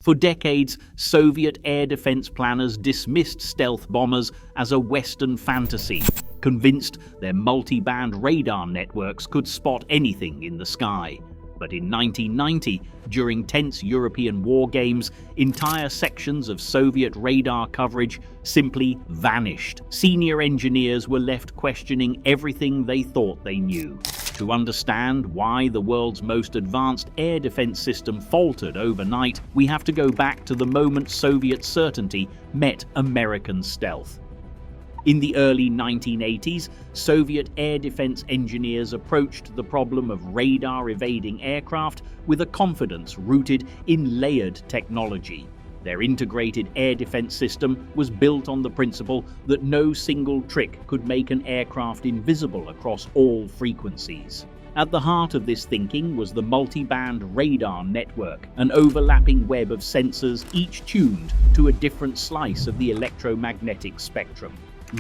For decades, Soviet air defense planners dismissed stealth bombers as a Western fantasy, convinced their multiband radar networks could spot anything in the sky. But in 1990, during tense European war games, entire sections of Soviet radar coverage simply vanished. Senior engineers were left questioning everything they thought they knew. To understand why the world's most advanced air defense system faltered overnight, we have to go back to the moment Soviet certainty met American stealth. In the early 1980s, Soviet air defense engineers approached the problem of radar-evading aircraft with a confidence rooted in layered technology. Their integrated air defense system was built on the principle that no single trick could make an aircraft invisible across all frequencies. At the heart of this thinking was the multiband radar network, an overlapping web of sensors each tuned to a different slice of the electromagnetic spectrum.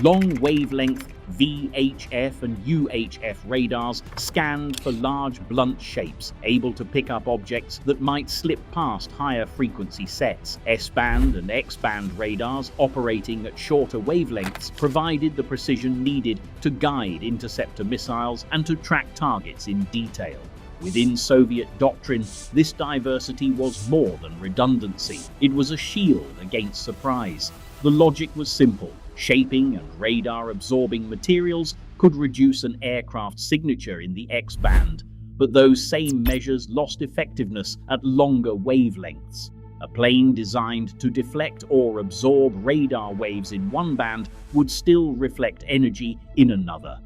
Long wavelength VHF and UHF radars scanned for large blunt shapes, able to pick up objects that might slip past higher frequency sets. S-band and X-band radars, operating at shorter wavelengths, provided the precision needed to guide interceptor missiles and to track targets in detail. Within Soviet doctrine, this diversity was more than redundancy. It was a shield against surprise. The logic was simple. Shaping and radar-absorbing materials could reduce an aircraft's signature in the X-band, but those same measures lost effectiveness at longer wavelengths. A plane designed to deflect or absorb radar waves in one band would still reflect energy in another.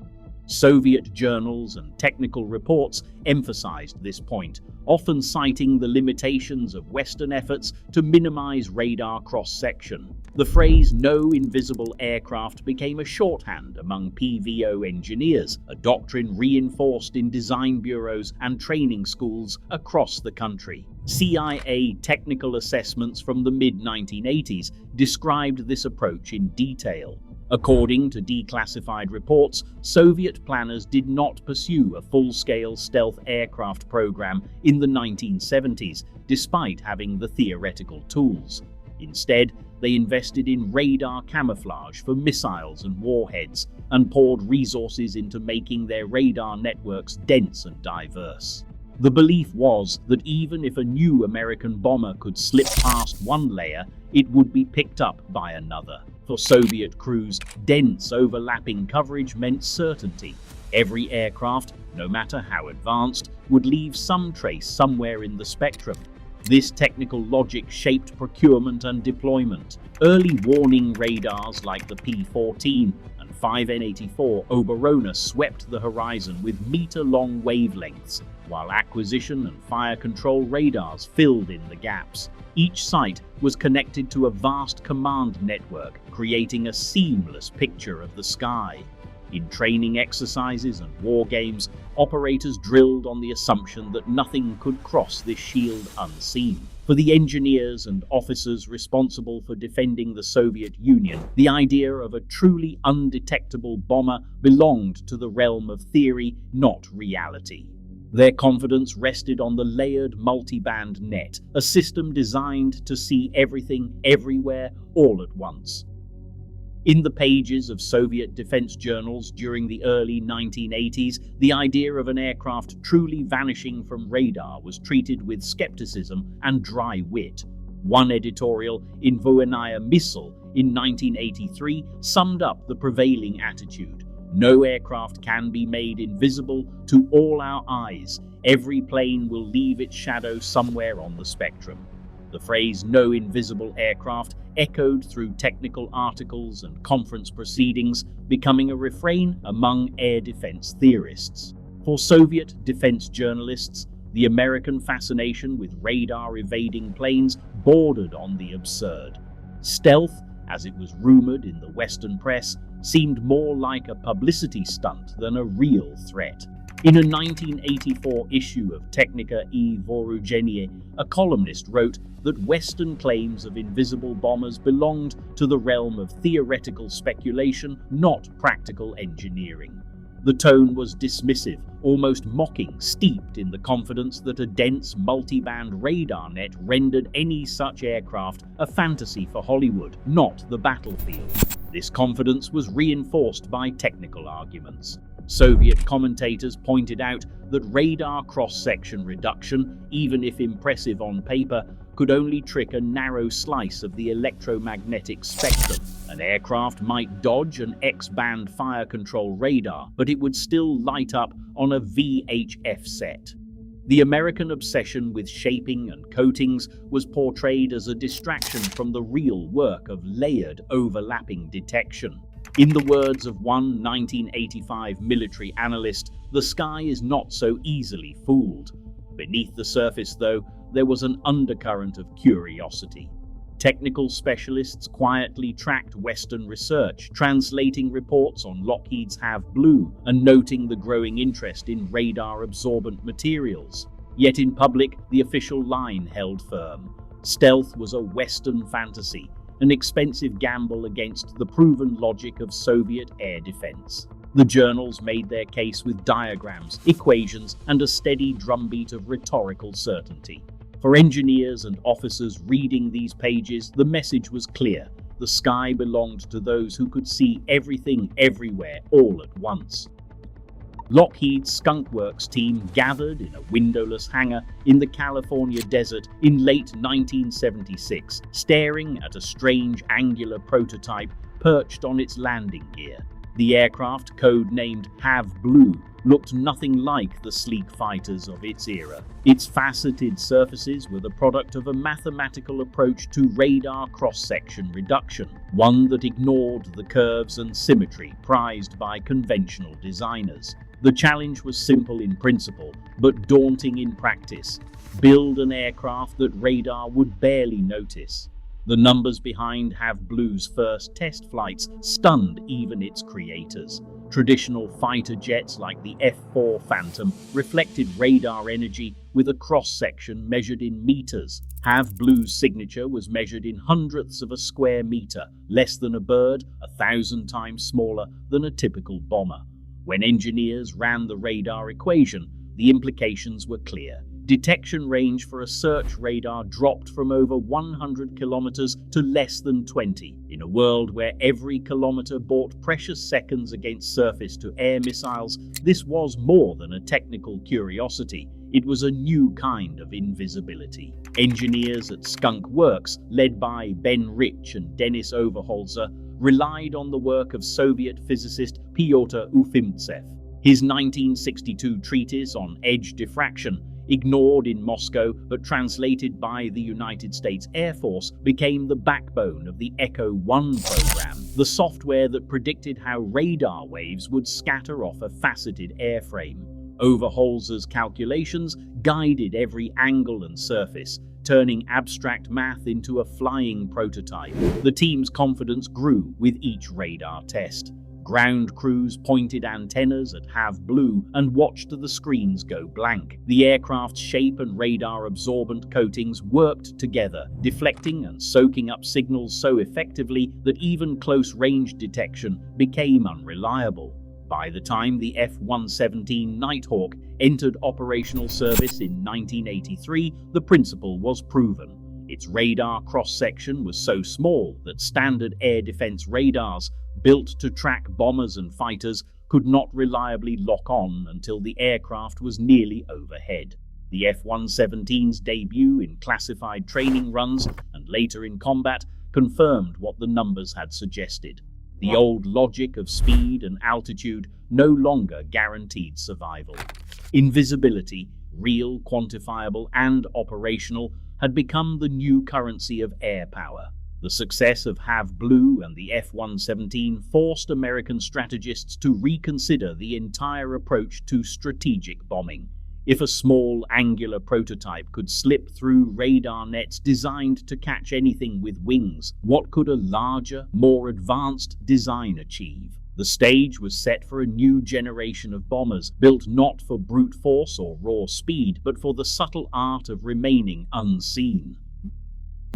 Soviet journals and technical reports emphasized this point, often citing the limitations of Western efforts to minimize radar cross-section. The phrase "no invisible aircraft" became a shorthand among PVO engineers, a doctrine reinforced in design bureaus and training schools across the country. CIA technical assessments from the mid-1980s described this approach in detail. According to declassified reports, Soviet planners did not pursue a full-scale stealth aircraft program in the 1970s, despite having the theoretical tools. Instead, they invested in radar camouflage for missiles and warheads, and poured resources into making their radar networks dense and diverse. The belief was that even if a new American bomber could slip past one layer, it would be picked up by another. For Soviet crews, dense overlapping coverage meant certainty. Every aircraft, no matter how advanced, would leave some trace somewhere in the spectrum. This technical logic shaped procurement and deployment. Early warning radars like the P-14 and 5N-84 Oberona swept the horizon with meter-long wavelengths, while acquisition and fire control radars filled in the gaps. Each site was connected to a vast command network, creating a seamless picture of the sky. In training exercises and war games, operators drilled on the assumption that nothing could cross this shield unseen. For the engineers and officers responsible for defending the Soviet Union, the idea of a truly undetectable bomber belonged to the realm of theory, not reality. Their confidence rested on the layered multiband net, a system designed to see everything, everywhere, all at once. In the pages of Soviet defense journals during the early 1980s, the idea of an aircraft truly vanishing from radar was treated with skepticism and dry wit. One editorial in Voenaya Missile in 1983 summed up the prevailing attitude. No aircraft can be made invisible to all our eyes. Every plane will leave its shadow somewhere on the spectrum. The phrase "no invisible aircraft" echoed through technical articles and conference proceedings, becoming a refrain among air defense theorists. For Soviet defense journalists, the American fascination with radar-evading planes bordered on the absurd. Stealth, as it was rumored in the Western press, seemed more like a publicity stunt than a real threat. In a 1984 issue of Technika I Woorujenie, a columnist wrote that Western claims of invisible bombers belonged to the realm of theoretical speculation, not practical engineering. The tone was dismissive, almost mocking, steeped in the confidence that a dense multiband radar net rendered any such aircraft a fantasy for Hollywood, not the battlefield. This confidence was reinforced by technical arguments. Soviet commentators pointed out that radar cross-section reduction, even if impressive on paper, could only trick a narrow slice of the electromagnetic spectrum. An aircraft might dodge an X-band fire control radar, but it would still light up on a VHF set. The American obsession with shaping and coatings was portrayed as a distraction from the real work of layered, overlapping detection. In the words of one 1985 military analyst, the sky is not so easily fooled. Beneath the surface, though, there was an undercurrent of curiosity. Technical specialists quietly tracked Western research, translating reports on Lockheed's Have Blue and noting the growing interest in radar-absorbent materials. Yet in public, the official line held firm. Stealth was a Western fantasy, an expensive gamble against the proven logic of Soviet air defense. The journals made their case with diagrams, equations, and a steady drumbeat of rhetorical certainty. For engineers and officers reading these pages, the message was clear. The sky belonged to those who could see everything everywhere all at once. Lockheed's Skunk Works team gathered in a windowless hangar in the California desert in late 1976, staring at a strange angular prototype perched on its landing gear. The aircraft, code-named Have Blue, looked nothing like the sleek fighters of its era. Its faceted surfaces were the product of a mathematical approach to radar cross-section reduction, one that ignored the curves and symmetry prized by conventional designers. The challenge was simple in principle, but daunting in practice. Build an aircraft that radar would barely notice. The numbers behind Have Blue's first test flights stunned even its creators. Traditional fighter jets like the F-4 Phantom reflected radar energy with a cross-section measured in meters. Have Blue's signature was measured in hundredths of a square meter, less than a bird, 1,000 times smaller than a typical bomber. When engineers ran the radar equation, the implications were clear. Detection range for a search radar dropped from over 100 kilometers to less than 20. In a world where every kilometer bought precious seconds against surface-to-air missiles, this was more than a technical curiosity. It was a new kind of invisibility. Engineers at Skunk Works, led by Ben Rich and Denis Overholzer, relied on the work of Soviet physicist Pyotr Ufimtsev. His 1962 treatise on edge diffraction, ignored in Moscow but translated by the United States Air Force, became the backbone of the Echo 1 program, the software that predicted how radar waves would scatter off a faceted airframe. Overholzer's calculations guided every angle and surface, turning abstract math into a flying prototype. The team's confidence grew with each radar test. Ground crews pointed antennas at Have Blue and watched the screens go blank. The aircraft's shape and radar-absorbent coatings worked together, deflecting and soaking up signals so effectively that even close-range detection became unreliable. By the time the F-117 Nighthawk entered operational service in 1983, the principle was proven. Its radar cross-section was so small that standard air defense radars, built to track bombers and fighters, could not reliably lock on until the aircraft was nearly overhead. The F-117's debut in classified training runs and later in combat confirmed what the numbers had suggested. The old logic of speed and altitude no longer guaranteed survival. Invisibility, real, quantifiable, and operational, had become the new currency of air power. The success of Have Blue and the F-117 forced American strategists to reconsider the entire approach to strategic bombing. If a small, angular prototype could slip through radar nets designed to catch anything with wings, what could a larger, more advanced design achieve? The stage was set for a new generation of bombers, built not for brute force or raw speed, but for the subtle art of remaining unseen.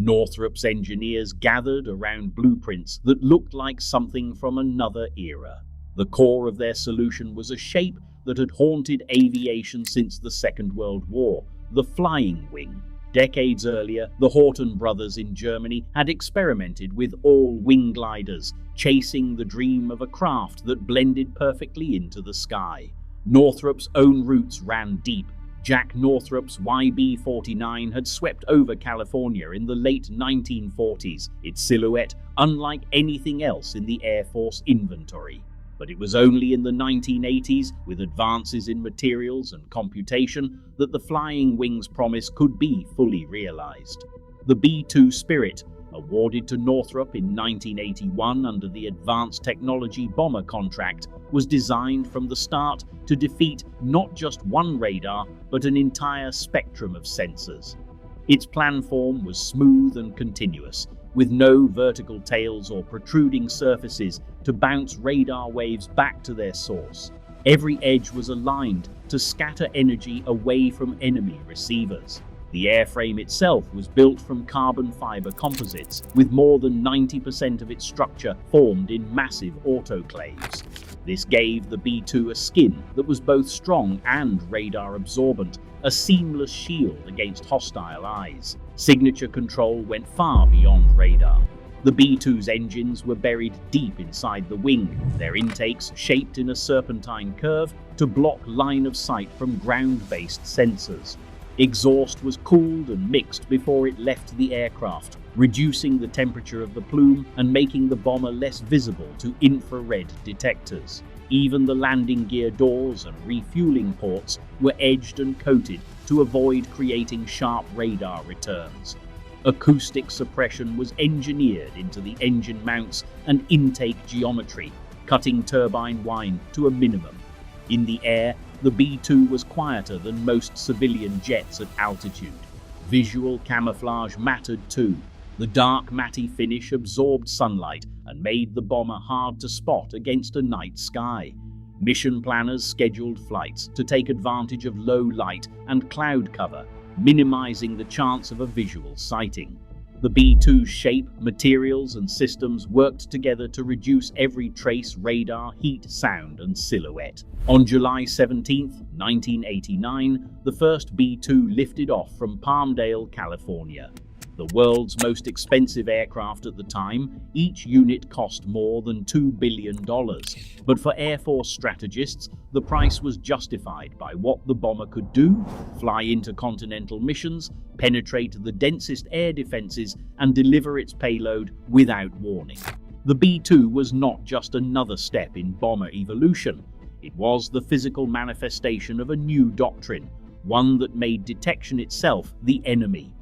Northrop's engineers gathered around blueprints that looked like something from another era. The core of their solution was a shape that had haunted aviation since the Second World War, the flying wing. Decades earlier, the Horten brothers in Germany had experimented with all-wing gliders, chasing the dream of a craft that blended perfectly into the sky. Northrop's own roots ran deep. Jack Northrop's YB-49 had swept over California in the late 1940s, its silhouette unlike anything else in the Air Force inventory. But it was only in the 1980s, with advances in materials and computation, that the flying wing's promise could be fully realized. The B-2 Spirit, awarded to Northrop in 1981 under the Advanced Technology Bomber contract, was designed from the start to defeat not just one radar, but an entire spectrum of sensors. Its planform was smooth and continuous, with no vertical tails or protruding surfaces to bounce radar waves back to their source. Every edge was aligned to scatter energy away from enemy receivers. The airframe itself was built from carbon fiber composites, with more than 90% of its structure formed in massive autoclaves. This gave the B-2 a skin that was both strong and radar absorbent, a seamless shield against hostile eyes. Signature control went far beyond radar. The B-2's engines were buried deep inside the wing, their intakes shaped in a serpentine curve to block line of sight from ground-based sensors. Exhaust was cooled and mixed before it left the aircraft, reducing the temperature of the plume and making the bomber less visible to infrared detectors. Even the landing gear doors and refueling ports were edged and coated to avoid creating sharp radar returns. Acoustic suppression was engineered into the engine mounts and intake geometry, cutting turbine whine to a minimum. In the air, the B-2 was quieter than most civilian jets at altitude. Visual camouflage mattered too. The dark matte finish absorbed sunlight and made the bomber hard to spot against a night sky. Mission planners scheduled flights to take advantage of low light and cloud cover, minimizing the chance of a visual sighting. The B-2's shape, materials, and systems worked together to reduce every trace radar, heat, sound, and silhouette. On July 17, 1989, the first B-2 lifted off from Palmdale, California. The world's most expensive aircraft at the time, each unit cost more than $2 billion. But for Air Force strategists, the price was justified by what the bomber could do: fly intercontinental missions, penetrate the densest air defenses, and deliver its payload without warning. The B-2 was not just another step in bomber evolution. It was the physical manifestation of a new doctrine, one that made detection itself the enemy.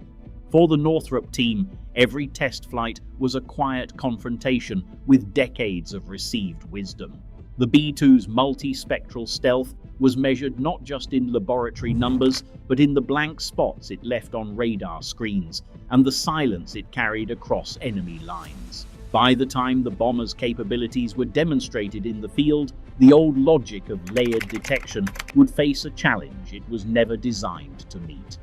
For the Northrop team, every test flight was a quiet confrontation with decades of received wisdom. The B-2's multispectral stealth was measured not just in laboratory numbers, but in the blank spots it left on radar screens and the silence it carried across enemy lines. By the time the bomber's capabilities were demonstrated in the field, the old logic of layered detection would face a challenge it was never designed to meet.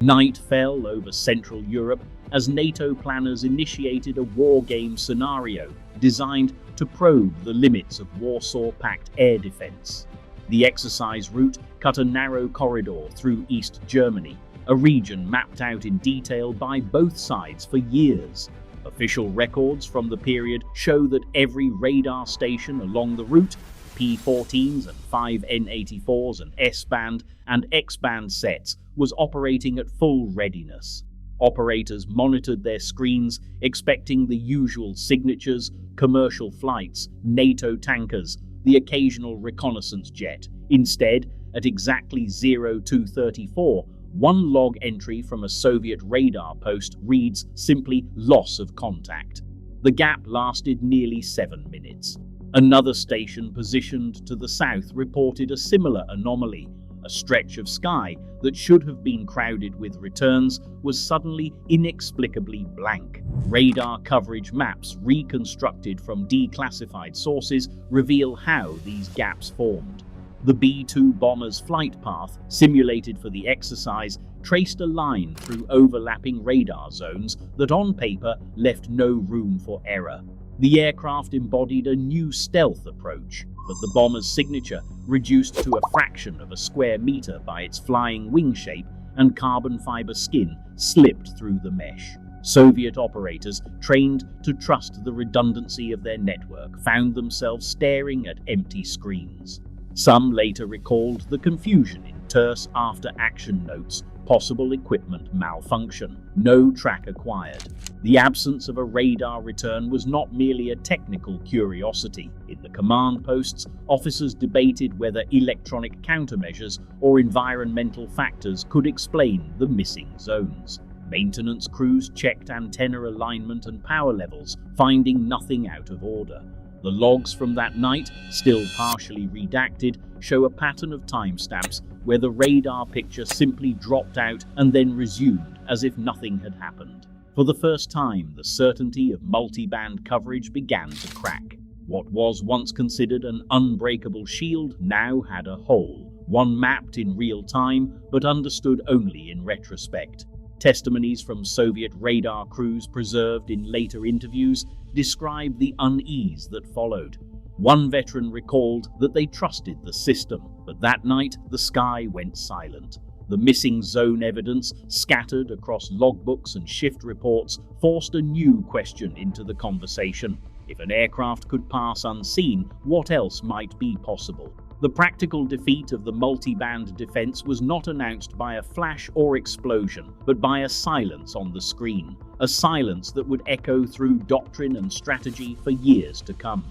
Night fell over Central Europe as NATO planners initiated a war game scenario designed to probe the limits of Warsaw Pact air defense. The exercise route cut a narrow corridor through East Germany, a region mapped out in detail by both sides for years. Official records from the period show that every radar station along the route, P-14s and 5 N-84s and S-band and X-band sets, was operating at full readiness. Operators monitored their screens, expecting the usual signatures: commercial flights, NATO tankers, the occasional reconnaissance jet. Instead, at exactly 0234, one log entry from a Soviet radar post reads simply "loss of contact." The gap lasted nearly 7 minutes. Another station positioned to the south reported a similar anomaly. A stretch of sky that should have been crowded with returns was suddenly inexplicably blank. Radar coverage maps reconstructed from declassified sources reveal how these gaps formed. The B-2 bomber's flight path, simulated for the exercise, traced a line through overlapping radar zones that on paper left no room for error. The aircraft embodied a new stealth approach, but the bomber's signature, reduced to a fraction of a square meter by its flying wing shape and carbon fiber skin, slipped through the mesh. Soviet operators, trained to trust the redundancy of their network, found themselves staring at empty screens. Some later recalled the confusion in terse after-action notes, possible equipment malfunction, no track acquired. The absence of a radar return was not merely a technical curiosity. In the command posts, officers debated whether electronic countermeasures or environmental factors could explain the missing zones. Maintenance crews checked antenna alignment and power levels, finding nothing out of order. The logs from that night, still partially redacted, show a pattern of timestamps where the radar picture simply dropped out and then resumed as if nothing had happened. For the first time, the certainty of multiband coverage began to crack. What was once considered an unbreakable shield now had a hole, one mapped in real time but understood only in retrospect. Testimonies from Soviet radar crews preserved in later interviews describe the unease that followed. One veteran recalled that they trusted the system, but that night the sky went silent. The missing zone evidence, scattered across logbooks and shift reports, forced a new question into the conversation. If an aircraft could pass unseen, what else might be possible? The practical defeat of the multiband defense was not announced by a flash or explosion, but by a silence on the screen, a silence that would echo through doctrine and strategy for years to come.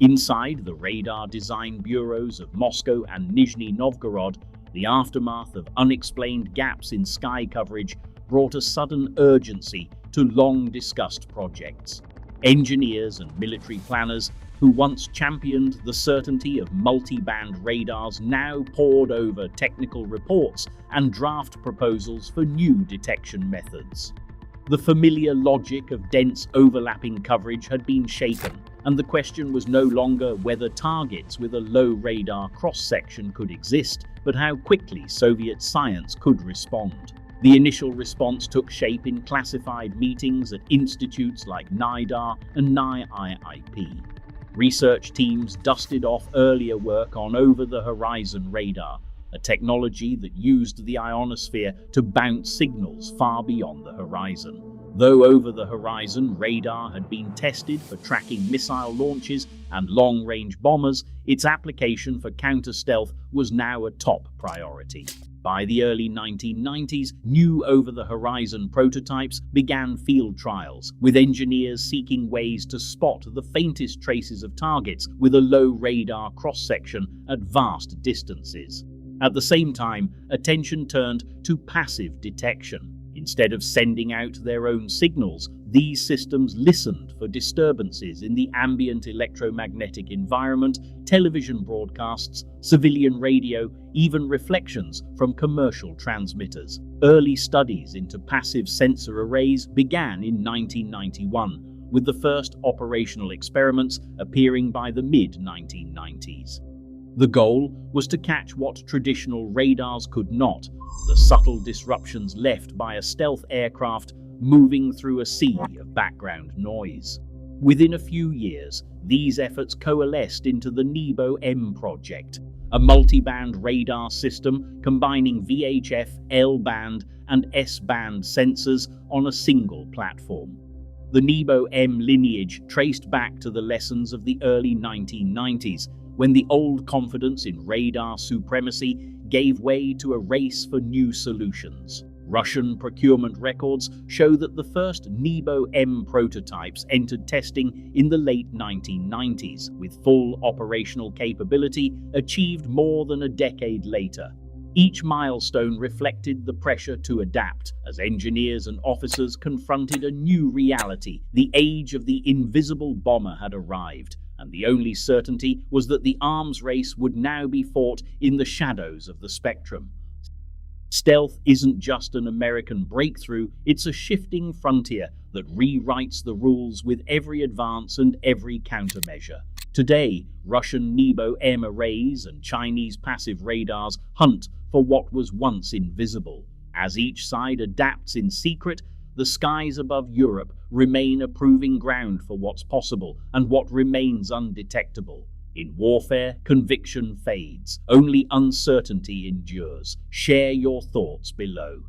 Inside the radar design bureaus of Moscow and Nizhny Novgorod, the aftermath of unexplained gaps in sky coverage brought a sudden urgency to long-discussed projects. Engineers and military planners who once championed the certainty of multiband radars now pored over technical reports and draft proposals for new detection methods. The familiar logic of dense overlapping coverage had been shaken, and the question was no longer whether targets with a low radar cross-section could exist, but how quickly Soviet science could respond. The initial response took shape in classified meetings at institutes like NIDAR and NIIIP. Research teams dusted off earlier work on over-the-horizon radar, a technology that used the ionosphere to bounce signals far beyond the horizon. Though over-the-horizon radar had been tested for tracking missile launches and long-range bombers, its application for counter-stealth was now a top priority. By the early 1990s, new over-the-horizon prototypes began field trials, with engineers seeking ways to spot the faintest traces of targets with a low radar cross-section at vast distances. At the same time, attention turned to passive detection. Instead of sending out their own signals, these systems listened for disturbances in the ambient electromagnetic environment, television broadcasts, civilian radio, even reflections from commercial transmitters. Early studies into passive sensor arrays began in 1991, with the first operational experiments appearing by the mid-1990s. The goal was to catch what traditional radars could not, the subtle disruptions left by a stealth aircraft moving through a sea of background noise. Within a few years, these efforts coalesced into the NEBO-M project, a multiband radar system combining VHF, L-band, and S-band sensors on a single platform. The NEBO-M lineage traced back to the lessons of the early 1990s, when the old confidence in radar supremacy gave way to a race for new solutions. Russian procurement records show that the first NEBO-M prototypes entered testing in the late 1990s, with full operational capability achieved more than a decade later. Each milestone reflected the pressure to adapt as engineers and officers confronted a new reality. The age of the invisible bomber had arrived, and the only certainty was that the arms race would now be fought in the shadows of the spectrum. Stealth isn't just an American breakthrough, it's a shifting frontier that rewrites the rules with every advance and every countermeasure. Today, Russian NEBO-M arrays and Chinese passive radars hunt for what was once invisible. As each side adapts in secret, the skies above Europe remain a proving ground for what's possible and what remains undetectable. In warfare, conviction fades. Only uncertainty endures. Share your thoughts below.